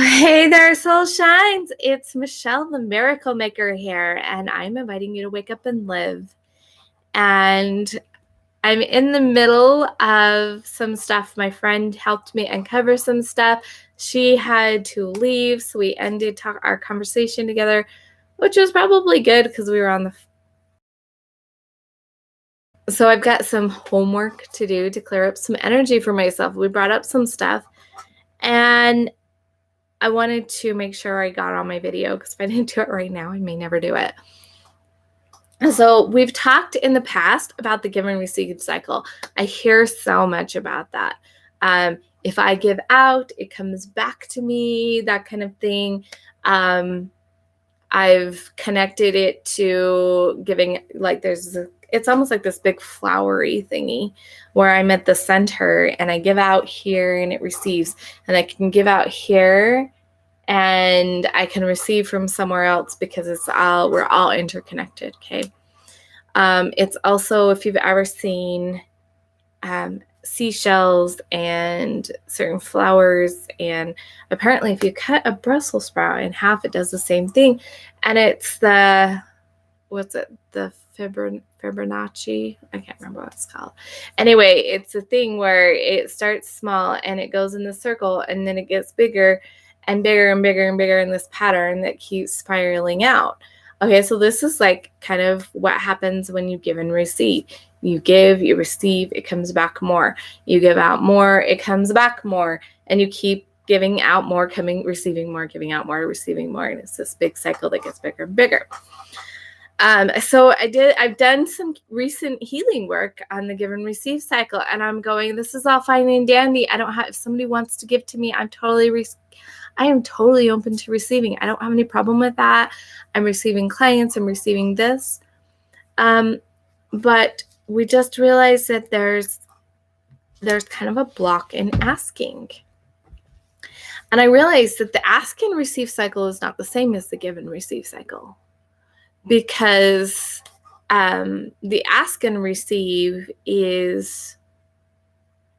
Hey there, Soul Shines. It's Michelle, the Miracle Maker here, and I'm inviting you to wake up and live. And I'm in the middle of some stuff. My friend helped me uncover some stuff. She had to leave, so we ended our conversation together, which was probably good because we were on the. So I've got some homework to do to clear up some energy for myself. We brought up some stuff, and I wanted to make sure I got on my video because if I didn't do it right now, I may never do it. So we've talked in the past about the give and receive cycle. I hear so much about that. If I give out, it comes back to me, that kind of thing. I've connected it to giving, like it's almost like this big flowery thingy where I'm at the center and I give out here and it receives, and I can give out here and I can receive from somewhere else because we're all interconnected. Okay. It's also, if you've ever seen seashells and certain flowers, and apparently if you cut a Brussels sprout in half, it does the same thing. And it's the Fibonacci. I can't remember what it's called. Anyway, it's a thing where it starts small and it goes in the circle and then it gets bigger and bigger and bigger and bigger in this pattern that keeps spiraling out. Okay, so this is like kind of what happens when you give and receive. You give, you receive, it comes back more. You give out more, it comes back more. And you keep giving out more, receiving more, giving out more, receiving more. And it's this big cycle that gets bigger and bigger. So I've done some recent healing work on the give and receive cycle, and I'm going, this is all fine and dandy. If somebody wants to give to me, I am totally open to receiving. I don't have any problem with that. I'm receiving clients, I'm receiving this. But we just realized that there's kind of a block in asking. And I realized that the ask and receive cycle is not the same as the give and receive cycle. Because the ask and receive is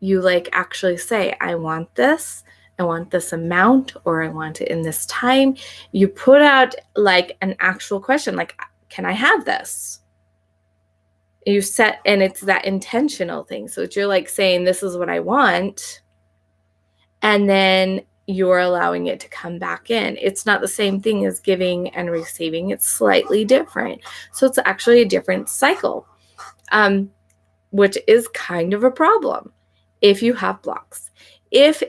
you actually say, I want this amount, or I want it in this time. You put out an actual question, can I have this? You set, and it's that intentional thing. So it's you're saying, this is what I want. And then you're allowing it to come back in. It's not the same thing as giving and receiving. It's slightly different. So it's actually a different cycle, which is kind of a problem if you have blocks. If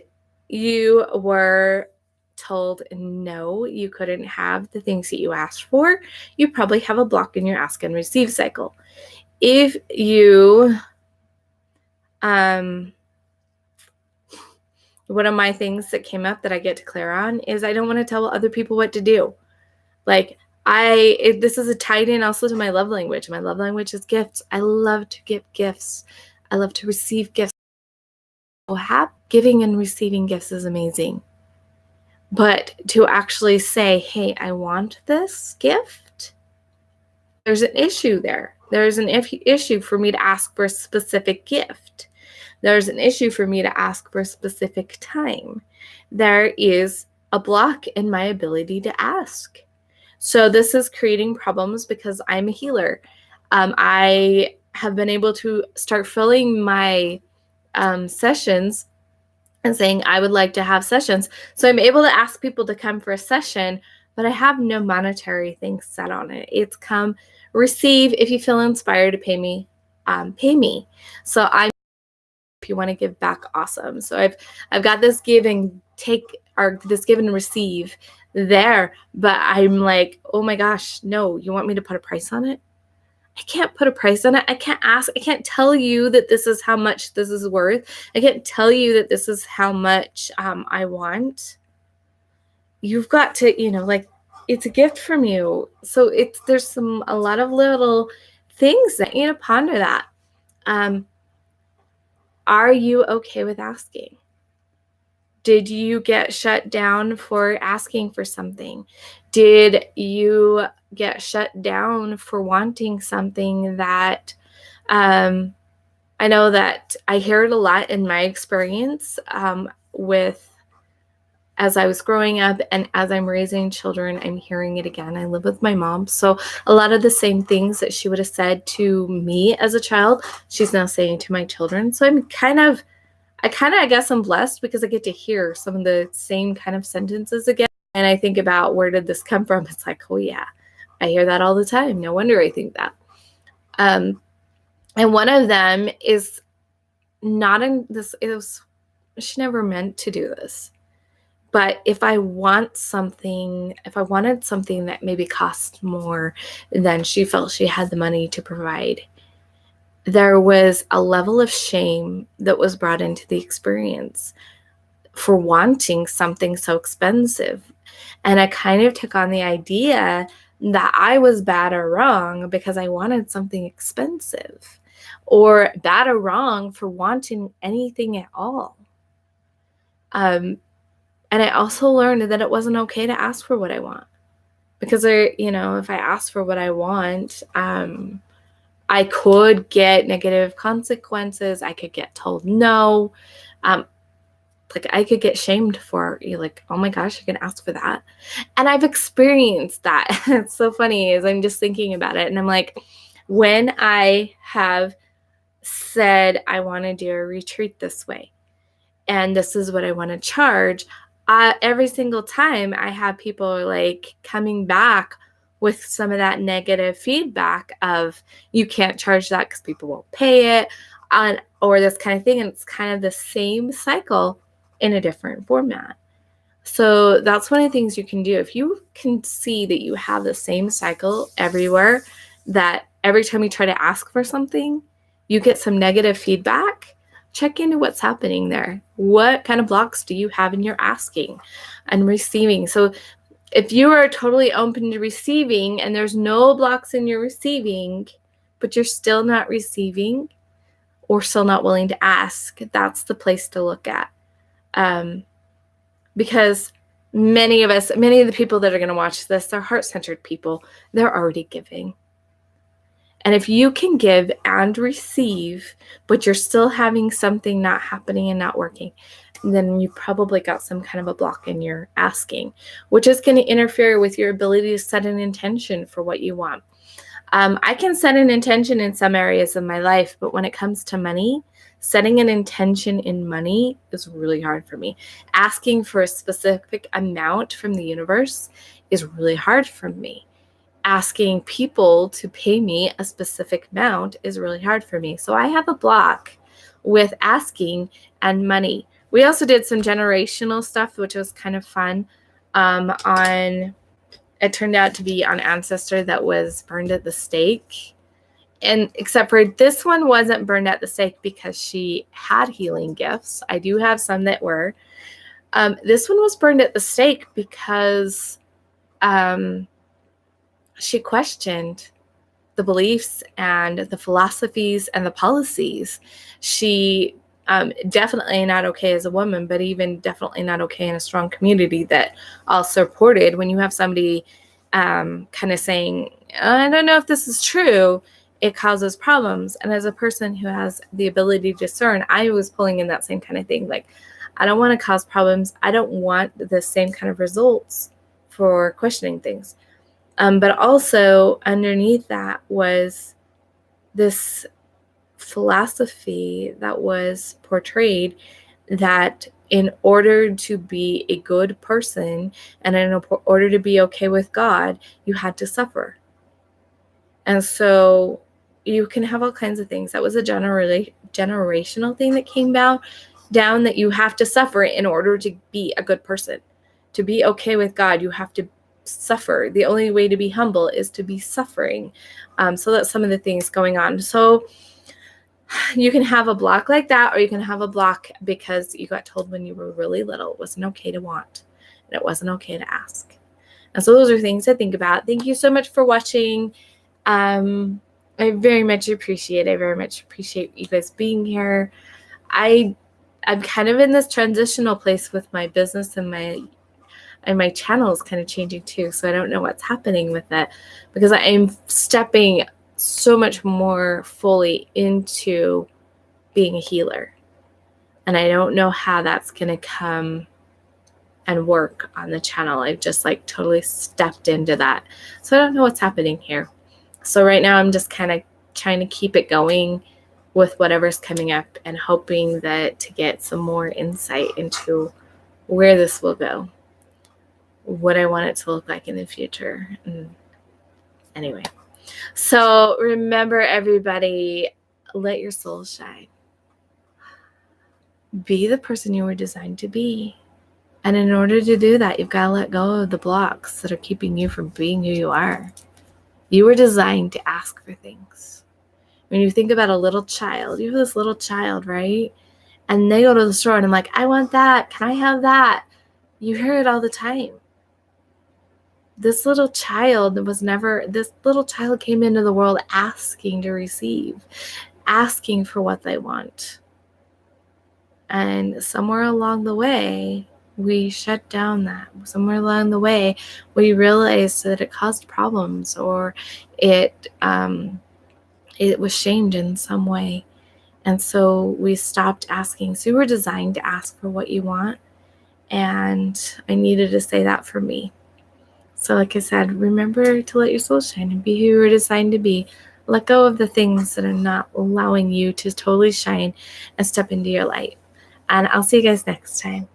you were told no, you couldn't have the things that you asked for, you probably have a block in your ask and receive cycle. If you, one of my things that came up that I get to clear on is I don't want to tell other people what to do. This is a tied in also to my love language. My love language is gifts. I love to give gifts. I love to receive gifts. Giving and receiving gifts is amazing. But to actually say, hey, I want this gift, there's an issue there. There's an issue for me to ask for a specific gift. There's an issue for me to ask for a specific time. There is a block in my ability to ask. So this is creating problems because I'm a healer. I have been able to start filling my sessions and saying, I would like to have sessions. So I'm able to ask people to come for a session, but I have no monetary thing set on it. It's come, receive. If you feel inspired to pay me, pay me. So if you want to give back, awesome. So I've got this give and take, or this give and receive there, but I'm like, oh my gosh, no, you want me to put a price on it? I can't put a price on it. I can't ask. I can't tell you that this is how much this is worth. I can't tell you that this is how much I want. You've got to, it's a gift from you. So there's a lot of little things that you need to ponder that. Are you okay with asking? Did you get shut down for asking for something? Did you get shut down for wanting something that, I know that I hear it a lot in my experience with as I was growing up, and as I'm raising children, I'm hearing it again. I live with my mom, so a lot of the same things that she would have said to me as a child, she's now saying to my children. So I guess I'm blessed because I get to hear some of the same kind of sentences again. And I think about, where did this come from? It's like, oh yeah, I hear that all the time. No wonder I think that. And one of them is not in this, she never meant to do this. But if I wanted something that maybe cost more than she felt she had the money to provide, there was a level of shame that was brought into the experience for wanting something so expensive. And I kind of took on the idea that I was bad or wrong because I wanted something expensive, or bad or wrong for wanting anything at all. And I also learned that it wasn't okay to ask for what I want, because if I ask for what I want, I could get negative consequences. I could get told no. Like, I could get shamed for, like, oh my gosh, you can ask for that. And I've experienced that. It's so funny as I'm just thinking about it. And I'm like, when I have said I want to do a retreat this way, and this is what I want to charge, every single time I have people like coming back with some of that negative feedback of, you can't charge that because people won't pay it, or this kind of thing. And it's kind of the same cycle in a different format. So that's one of the things you can do. If you can see that you have the same cycle everywhere, that every time you try to ask for something, you get some negative feedback, check into what's happening there. What kind of blocks do you have in your asking and receiving? So if you are totally open to receiving and there's no blocks in your receiving, but you're still not receiving or still not willing to ask, that's the place to look at. Because many of the people that are going to watch this, they're heart-centered people. They're already giving. And if you can give and receive, but you're still having something not happening and not working, then you probably got some kind of a block in your asking, which is going to interfere with your ability to set an intention for what you want. I can set an intention in some areas of my life, but when it comes to money, setting an intention in money is really hard for me. Asking for a specific amount from the universe is really hard for me. Asking people to pay me a specific amount is really hard for me. So I have a block with asking and money. We also did some generational stuff, which was kind of fun. It turned out to be on ancestor that was burned at the stake. And except for this one wasn't burned at the stake because she had healing gifts. I do have some that were. This one was burned at the stake because she questioned the beliefs and the philosophies and the policies. She definitely not okay as a woman, but even definitely not okay in a strong community that all supported. When you have somebody kind of saying, I don't know if this is true, it causes problems. And as a person who has the ability to discern, I was pulling in that same kind of thing. Like, I don't want to cause problems. I don't want the same kind of results for questioning things. But also underneath that was this philosophy that was portrayed that in order to be a good person and in order to be okay with God, you had to suffer. And so you can have all kinds of things. That was a generational thing that came down that you have to suffer in order to be a good person. To be okay with God, you have to suffer. The only way to be humble is to be suffering. So that's some of the things going on. So you can have a block like that, or you can have a block because you got told when you were really little it wasn't okay to want and it wasn't okay to ask. And so those are things to think about. Thank you so much for watching. I very much appreciate you guys being here. I'm kind of in this transitional place with my business, and my channel is kind of changing too. So I don't know what's happening with it because I am stepping so much more fully into being a healer. And I don't know how that's going to come and work on the channel. I've just like totally stepped into that. So I don't know what's happening here. So right now I'm just kind of trying to keep it going with whatever's coming up and hoping that to get some more insight into where this will go, what I want it to look like in the future. Anyway, so remember, everybody, let your soul shine. Be the person you were designed to be. And in order to do that, you've got to let go of the blocks that are keeping you from being who you are. You were designed to ask for things. When you think about a little child, you have this little child, right? And they go to the store and I'm like, I want that. Can I have that? You hear it all the time. This little child came into the world asking to receive, asking for what they want. And somewhere along the way, we shut down that. Somewhere along the way, we realized that it caused problems, or it was shamed in some way. And so we stopped asking. So you were designed to ask for what you want. And I needed to say that for me. So like I said, remember to let your soul shine and be who you were designed to be. Let go of the things that are not allowing you to totally shine and step into your light. And I'll see you guys next time.